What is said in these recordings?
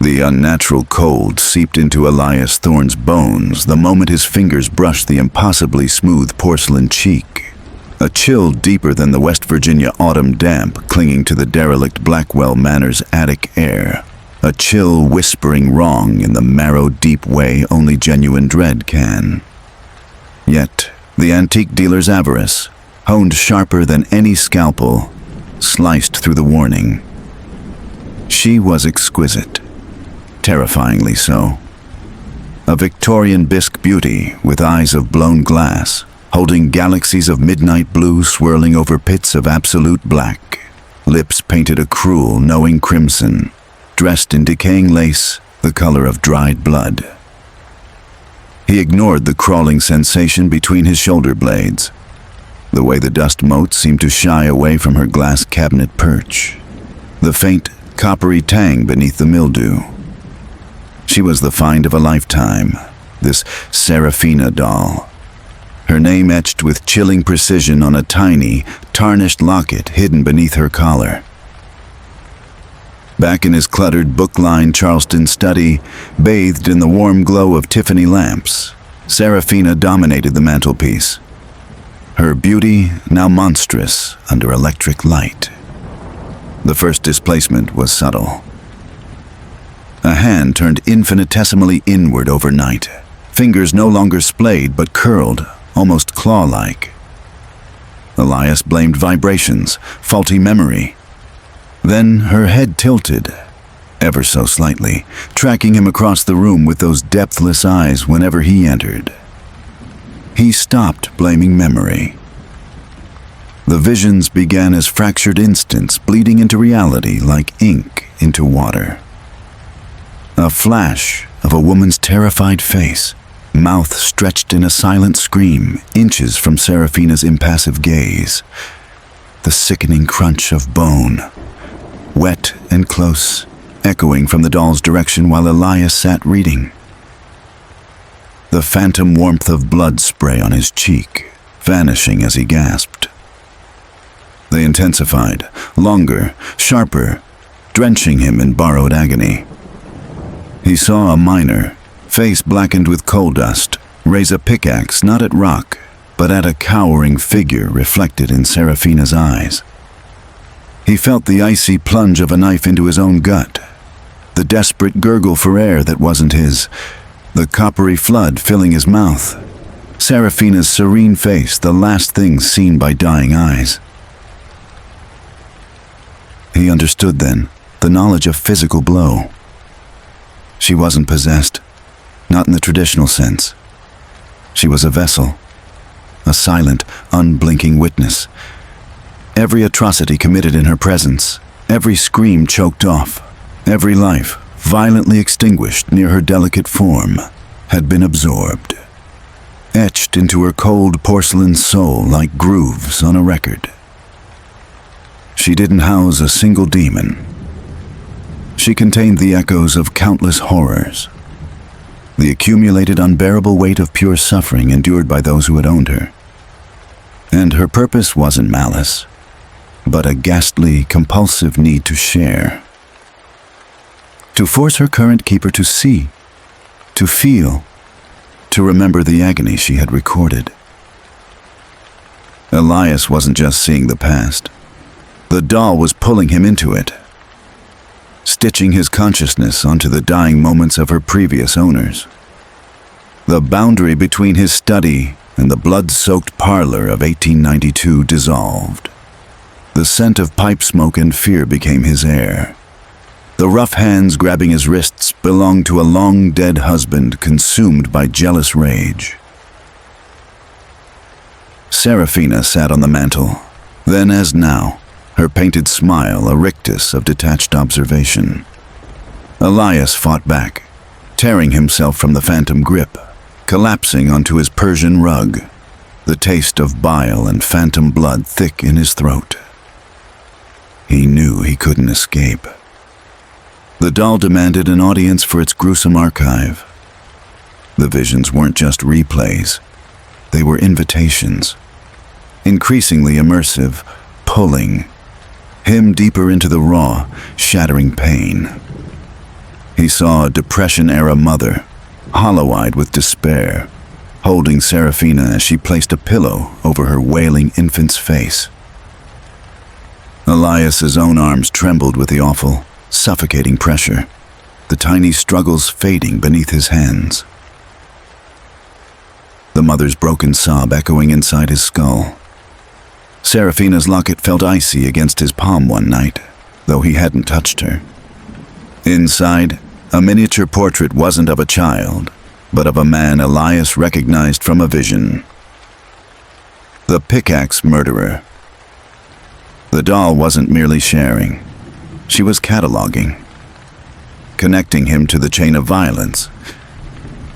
The unnatural cold seeped into Silas Thorne's bones the moment his fingers brushed the impossibly smooth porcelain cheek. A chill deeper than the West Virginia autumn damp clinging to the derelict Blackwood Manor's attic air. A chill whispering wrong in the marrow-deep way only genuine dread can. Yet, the antique dealer's avarice, honed sharper than any scalpel, sliced through the warning. She was exquisite, terrifyingly so. A Victorian bisque beauty with eyes of blown glass, holding galaxies of midnight blue swirling over pits of absolute black, lips painted a cruel, knowing crimson, dressed in decaying lace, the color of dried blood. He ignored the crawling sensation between his shoulder blades, the way the dust motes seemed to shy away from her glass cabinet perch, the faint, coppery tang beneath the mildew. She was the find of a lifetime, this Seraphina doll. Her name etched with chilling precision on a tiny, tarnished locket hidden beneath her collar. Back in his cluttered, book-lined Charleston study, bathed in the warm glow of Tiffany lamps, Seraphina dominated the mantelpiece. Her beauty now monstrous under electric light. The first displacement was subtle. A hand turned infinitesimally inward overnight, fingers no longer splayed but curled, almost claw-like. Silas blamed vibrations, faulty memory. Then her head tilted, ever so slightly, tracking him across the room with those depthless eyes whenever he entered. He stopped blaming memory. The visions began as fractured instants bleeding into reality like ink into water. A flash of a woman's terrified face, mouth stretched in a silent scream, inches from Seraphina's impassive gaze. The sickening crunch of bone, wet and close, echoing from the doll's direction while Silas sat reading. The phantom warmth of blood spray on his cheek, vanishing as he gasped. They intensified, longer, sharper, drenching him in borrowed agony. He saw a miner, face blackened with coal dust, raise a pickaxe not at rock, but at a cowering figure reflected in Seraphina's eyes. He felt the icy plunge of a knife into his own gut, the desperate gurgle for air that wasn't his, the coppery flood filling his mouth, Seraphina's serene face the last thing seen by dying eyes. He understood then, the knowledge of physical blow. She wasn't possessed, not in the traditional sense. She was a vessel, a silent, unblinking witness. Every atrocity committed in her presence, every scream choked off, every life violently extinguished near her delicate form, had been absorbed, etched into her cold porcelain soul like grooves on a record. She didn't house a single demon. She contained the echoes of countless horrors, the accumulated unbearable weight of pure suffering endured by those who had owned her. And her purpose wasn't malice, but a ghastly, compulsive need to share. To force her current keeper to see, to feel, to remember the agony she had recorded. Silas wasn't just seeing the past. The doll was pulling him into it, stitching his consciousness onto the dying moments of her previous owners. The boundary between his study and the blood-soaked parlor of 1892 dissolved. The scent of pipe smoke and fear became his air. The rough hands grabbing his wrists belonged to a long-dead husband consumed by jealous rage. Seraphina sat on the mantel, then as now, her painted smile a rictus of detached observation. Silas fought back, tearing himself from the phantom grip, collapsing onto his Persian rug, the taste of bile and phantom blood thick in his throat. He knew he couldn't escape. The doll demanded an audience for its gruesome archive. The visions weren't just replays. They were invitations, increasingly immersive, pulling him deeper into the raw, shattering pain. He saw a Depression-era mother, hollow-eyed with despair, holding Serafina as she placed a pillow over her wailing infant's face. Elias's own arms trembled with the awful, suffocating pressure, the tiny struggles fading beneath his hands. The mother's broken sob echoing inside his skull. Serafina's locket felt icy against his palm one night, though he hadn't touched her. Inside, a miniature portrait wasn't of a child, but of a man Elias recognized from a vision. The pickaxe murderer. The doll wasn't merely sharing. She was cataloging, connecting him to the chain of violence.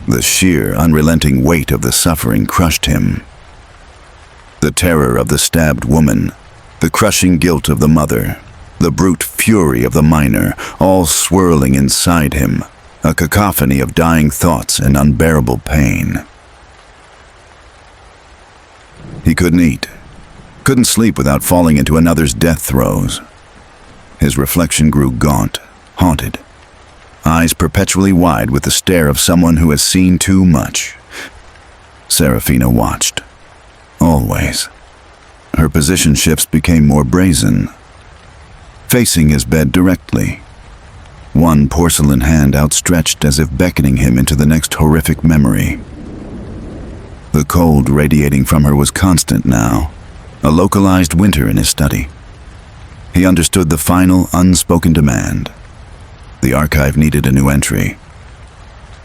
The sheer, unrelenting weight of the suffering crushed him. The terror of the stabbed woman, the crushing guilt of the mother, the brute fury of the miner, all swirling inside him, a cacophony of dying thoughts and unbearable pain. He couldn't eat, couldn't sleep without falling into another's death throes. His reflection grew gaunt, haunted, eyes perpetually wide with the stare of someone who has seen too much. Serafina watched. Always. Her position shifts became more brazen. Facing his bed directly, one porcelain hand outstretched as if beckoning him into the next horrific memory. The cold radiating from her was constant now, a localized winter in his study. He understood the final, unspoken demand. The archive needed a new entry.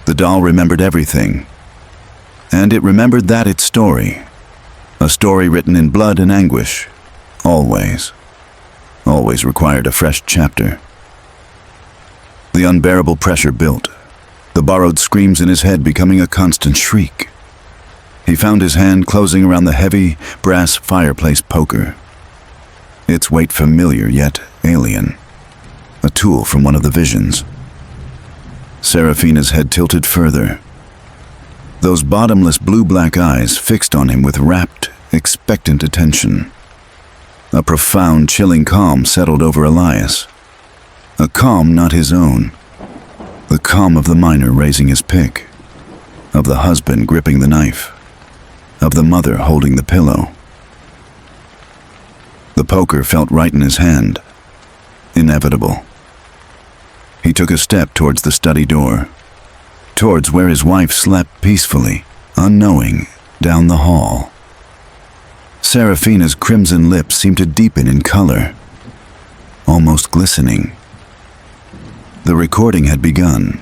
The doll remembered everything, and it remembered that its story. A story written in blood and anguish, always required a fresh chapter. The unbearable pressure built, the borrowed screams in his head becoming a constant shriek. He found his hand closing around the heavy, brass fireplace poker. Its weight familiar yet alien, a tool from one of the visions. Serafina's head tilted further. Those bottomless blue-black eyes fixed on him with rapt, expectant attention. A profound, chilling calm settled over Elias. A calm not his own. The calm of the miner raising his pick, of the husband gripping the knife, of the mother holding the pillow. The poker felt right in his hand. Inevitable. He took a step towards the study door, towards where his wife slept peacefully, unknowing, down the hall. Serafina's crimson lips seemed to deepen in color, almost glistening. The recording had begun.